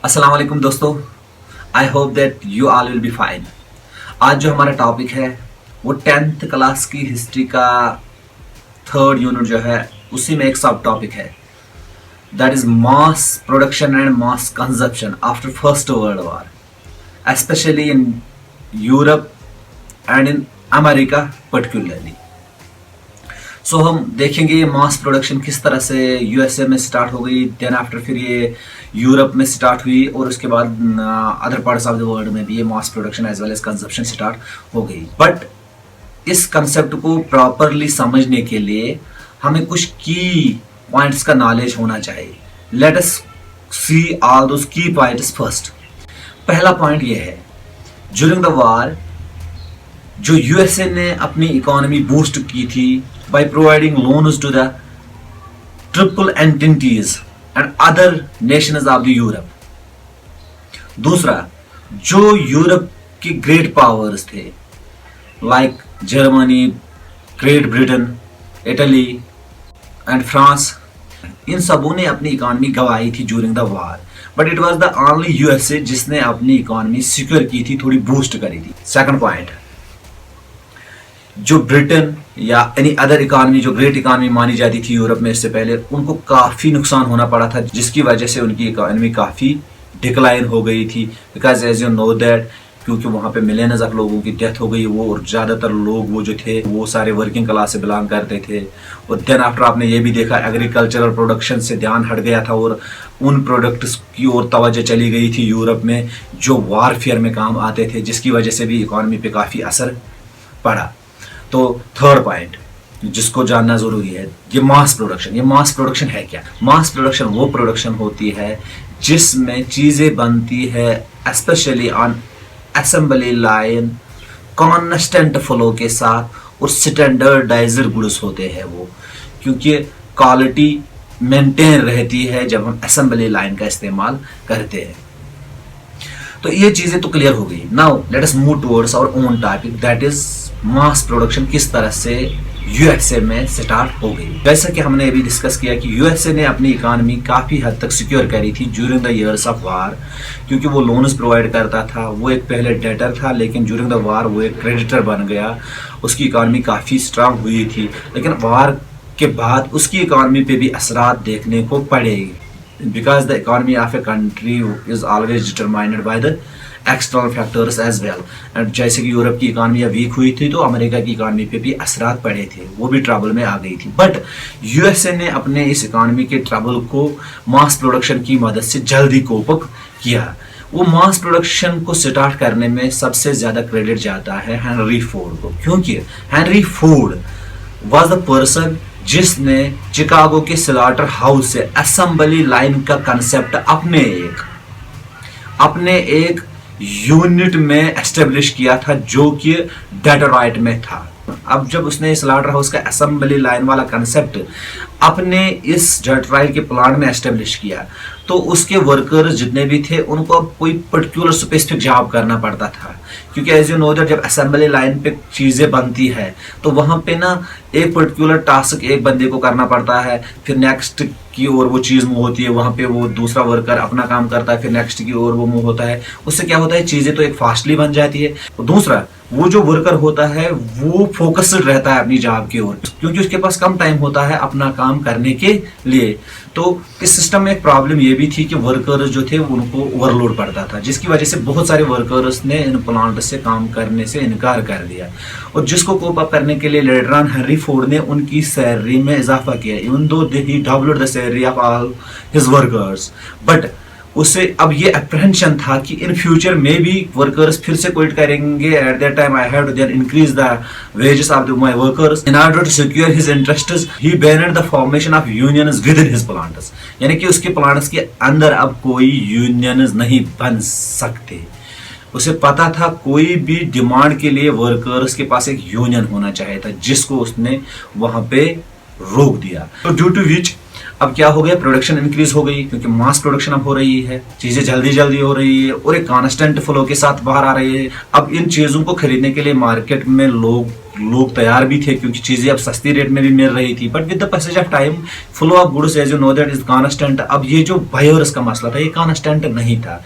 अस्सलाम वालेकुम दोस्तों, I hope that you all will be fine. आज जो हमारा टॉपिक है वो 10th क्लास की हिस्ट्री का थर्ड यूनिट जो है उसी में एक सब टॉपिक है, that is mass production and mass consumption after first world war, especially in Europe and in America particularly. So हम देखेंगे ये मास प्रोडक्शन किस तरह से यूएसए में स्टार्ट हो गई, देन आफ्टर फिर ये यूरोप में स्टार्ट हुई और उसके बाद other parts of the world में भी ये mass production as well as consumption start हो गई। बट इस कंसेप्ट को प्रॉपरली समझने के लिए हमें कुछ की पॉइंट्स का नॉलेज होना चाहिए। Let us see all those की पॉइंट्स फर्स्ट। पहला पॉइंट ये है, ड्यूरिंग द वॉर जो यूएसए ने अपनी इकोनॉमी बूस्ट की थी by providing loans to the triple entities and other nations of the Europe। दूसरा, जो यूरोप की ग्रेट पावर्स थे like Germany, Great Britain, Italy and France, इन सबों ने अपनी इकोनॉमी गंवाई थी during the war, but it was the only USA जिसने अपनी इकोनॉमी सिक्योर की थी, थोड़ी बूस्ट करी थी। सेकंड पॉइंट, जो ब्रिटेन या एनी अदर इकोनॉमी जो ग्रेट इकोनॉमी मानी जाती थी यूरोप में इससे पहले, उनको काफ़ी नुकसान होना पड़ा था, जिसकी वजह से उनकी इकोनॉमी काफ़ी डिक्लाइन हो गई थी। Because as you know that, क्योंकि वहाँ पे मिलियंस ऑफ लोगों की डेथ हो गई, वो और ज़्यादातर लोग वो जो थे वो सारे वर्किंग क्लास से बिलोंग करते थे। और देन आफ्टर आपने ये भी देखा एग्रीकल्चरल प्रोडक्शन से ध्यान हट गया था और उन प्रोडक्ट्स की ओर तवज्जो चली गई थी यूरोप में जो वारफेयर में काम आते थे, जिसकी वजह से भी इकोनॉमी पे काफ़ी असर पड़ा। तो थर्ड पॉइंट जिसको जानना जरूरी है, ये मास प्रोडक्शन। ये मास प्रोडक्शन है क्या? मास प्रोडक्शन वो प्रोडक्शन होती है जिसमें चीजें बनती है specially on assembly line, constant flow के साथ, और स्टैंडर्डाइजर गुड्स होते हैं वो, क्योंकि क्वालिटी मेंटेन रहती है जब हम असेंबली लाइन का इस्तेमाल करते हैं। तो ये चीजें तो क्लियर हो गई। Now let us move towards our own topic, that is mass production किस तरह से यूएसए में स्टार्ट हो गई। जैसा कि हमने अभी डिस्कस किया कि यूएसए ने अपनी इकोनॉमी काफ़ी हद तक सिक्योर करी थी during the years of war, क्योंकि वो लोन्स प्रोवाइड करता था। वो एक पहले डेटर था, लेकिन ड्यूरिंग द वार वो एक क्रेडिटर बन गया। उसकी इकोनॉमी काफ़ी स्ट्रांग हुई थी, लेकिन वार के बाद उसकी इकोनॉमी पे भी असरात देखने को पड़ेगी, because the economy of a country is always determined by the external factors as well. And जैसे कि यूरोप की इकोनॉमी वीक हुई थी तो अमेरिका की इकोनॉमी पे भी असरात पड़े थे, वो भी ट्रबल में आ गई थी। बट यूएसए ने अपने इस इकोनॉमी के ट्रबल को मास प्रोडक्शन की मदद से जल्दी कोप अप किया। वो मास प्रोडक्शन को स्टार्ट करने में सबसे ज़्यादा क्रेडिट जाता है हेनरी फोर्ड को, क्योंकि Henry Ford was the person जिसने चिकागो के स्लॉटर हाउस से असेंबली लाइन का कंसेप्ट अपने एक यूनिट में एस्टेब्लिश किया था, जो कि डेट्रॉइट में था। अब जब उसने स्लॉटर हाउस का असेंबली लाइन वाला कंसेप्ट अपने इस डेट्रॉइट के प्लांट में एस्टेब्लिश किया, तो उसके वर्कर्स जितने भी थे उनको अब कोई पर्टिकुलर स्पेसिफिक जॉब करना पड़ता था, क्योंकि एज यू नो दैट जब असेंबली लाइन पे चीज़ें बनती है तो वहाँ पे ना एक पर्टिकुलर टास्क एक बंदे को करना पड़ता है, फिर नेक्स्ट की ओर वो चीज़ मूव होती है, वहाँ पे वो दूसरा वर्कर अपना काम करता है, फिर नेक्स्ट की ओर वो मूव होता है। उससे क्या होता है, चीज़ें तो एक फास्टली बन जाती है, दूसरा वो जो वर्कर होता है वो फोकस्ड रहता है अपनी जॉब की ओर, क्योंकि उसके पास कम टाइम होता है अपना काम करने के लिए। तो इस सिस्टम में एक प्रॉब्लम ये भी थी कि वर्कर्स जो थे उनको ओवरलोड पड़ता था, जिसकी वजह से बहुत सारे वर्कर्स ने इन प्लांट से काम करने से इनकार कर दिया, और जिसको कोप अप करने के लिए लेटर ऑन हेनरी फोर्ड ने उनकी सैलरी में इजाफा किया, even though he doubled the salary of all his workers. But उसे अब ये अप्रहेंशन था कि इन फ्यूचर में भी वर्कर्स फिर से क्विट करेंगे। At that time I have to then increase the wages of my workers in order to secure his interests. He banned the formation of unions within his plants, यानी कि उसके plants के अंदर अब कोई unions नहीं बन सकते। उसे पता था कोई भी डिमांड के लिए वर्कर्स के पास एक यूनियन होना चाहिए था, जिसको उसने वहां पे रोक दिया। तो ड्यू टू विच अब क्या हो गया, प्रोडक्शन इंक्रीज हो गई, क्योंकि मास प्रोडक्शन अब हो रही है, चीजें जल्दी जल्दी हो रही है और एक कांस्टेंट फ्लो के साथ बाहर आ रही है। अब इन चीजों को खरीदने के लिए मार्केट में लोग लोग तैयार भी थे क्योंकि चीज़ें अब सस्ती रेट में भी मिल रही थी। But with the passage of time flow of goods as you know that is constant. अब ये जो बायर्स का मसला था ये कांस्टेंट नहीं था,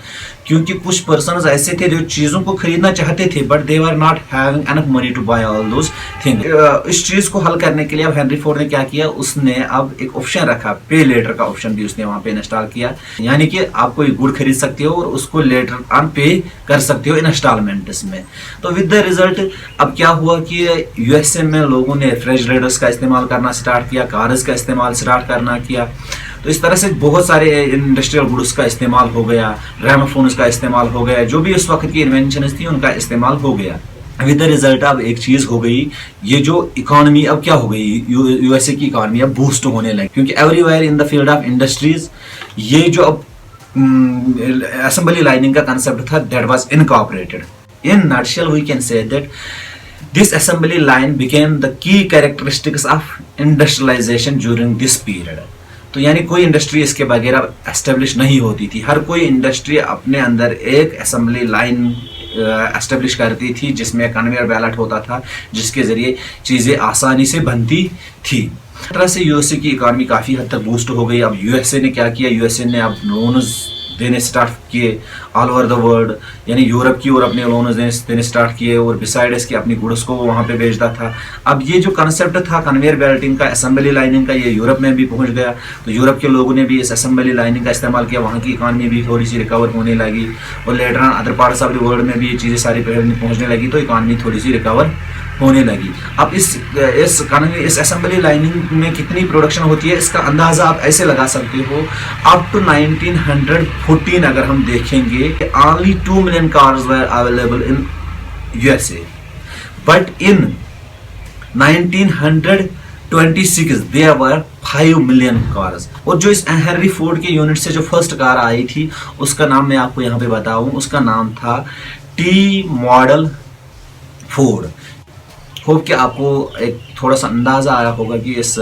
क्योंकि कुछ पर्सनस ऐसे थे जो चीज़ों को खरीदना चाहते थे but they were not having enough money to buy all those thing. इस चीज़ को हल करने के लिए अब हेनरी फोर्ड ने क्या किया, उसने अब एक ऑप्शन रखा, पे लेटर का ऑप्शन भी उसने वहां पे इंस्टॉल किया। यानी कि आप कोई गुड खरीद सकते हो और उसको लेटर ऑन पे कर सकते हो इंस्टॉलमेंट्स में। तो विद द रिजल्ट अब क्या हुआ कि यूएसए में लोगों ने रेफ्रिजरेटर्स का इस्तेमाल करना स्टार्ट किया, कार्स का इस्तेमाल स्टार्ट करना किया। तो इस तरह से बहुत सारे इंडस्ट्रियल गुड्स का इस्तेमाल हो गया, ग्रामोफोन्स का इस्तेमाल हो गया, जो भी उस वक्त की इन्वेंशन थी उनका इस्तेमाल हो गया। विद द रिजल्ट अब एक चीज हो गई, ये जो इकोनॉमी अब क्या हो गई, यूएसए की इकोनॉमी अब बूस्ट होने लगी, क्योंकि everywhere in the field of industries ये जो अब असेंबली लाइनिंग का कंसेप्ट था that was incorporated. In nutshell we can say that this assembly line became the key characteristics of industrialization during this period. तो यानी कोई इंडस्ट्री इसके बगैर एस्टेब्लिश नहीं होती थी। हर कोई इंडस्ट्री अपने अंदर एक असेंबली लाइन एस्टेब्लिश करती थी जिसमें कन्वेयर बेल्ट होता था, जिसके जरिए चीज़ें आसानी से बनती थी। इस तरह से यूएसए की इकॉनमी काफ़ी हद तक बूस्ट हो गई। अब यूएसए ने क्या किया, यूएसए ने अब लोन्स देने स्टार्ट किए ऑल ओवर द वर्ल्ड, यानी यूरोप की ओर अपने लोन्स देने स्टार्ट किए और बिसाइड इसके अपनी गुड्स को वो वहाँ पे बेचता था। अब ये जो कंसेप्ट था कन्वेयर बेल्टिंग का, असेंबली लाइनिंग का, ये यूरोप में भी पहुँच गया। तो यूरोप के लोगों ने भी इस असेंबली लाइनिंग का इस्तेमाल किया, वहाँ की इकॉनमी भी थोड़ी सी रिकवर होने लगी और later on other parts of the world में भी ये चीज़ें सारी पहुँचने लगी, तो इकॉनमी थोड़ी सी रिकवर होने लगी। अब इस असेंबली लाइनिंग में कितनी प्रोडक्शन होती है इसका अंदाजा आप ऐसे लगा सकते हो, अप टू 1914 अगर हम देखेंगे only 2 million cars were available in USA, but in 1926 there were 5 million cars. और जो इस हेनरी फोर्ड के यूनिट से जो फर्स्ट कार आई थी उसका नाम मैं आपको यहाँ पे बताऊं, उसका नाम था टी मॉडल फोर्ड। होप कि आपको एक थोड़ा सा अंदाज़ा आया होगा कि इस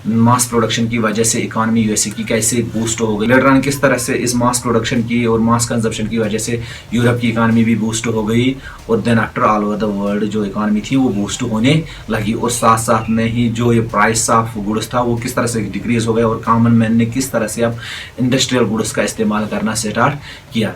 मास प्रोडक्शन की वजह से इकॉनमी यूएसए की कैसे बूस्ट हो गई, लेटर ऑन किस तरह से इस मास प्रोडक्शन की और मास कंजप्शन की वजह से यूरोप की इकॉनमी भी बूस्ट हो गई और then after all over the world जो इकॉनमी थी वो बूस्ट होने लगी। और साथ साथ में ही जो ये प्राइस ऑफ गुड्स था वो किस तरह से डिक्रीज हो गया और कॉमन मैन ने किस तरह से अब इंडस्ट्रियल गुड्स का इस्तेमाल करना स्टार्ट किया।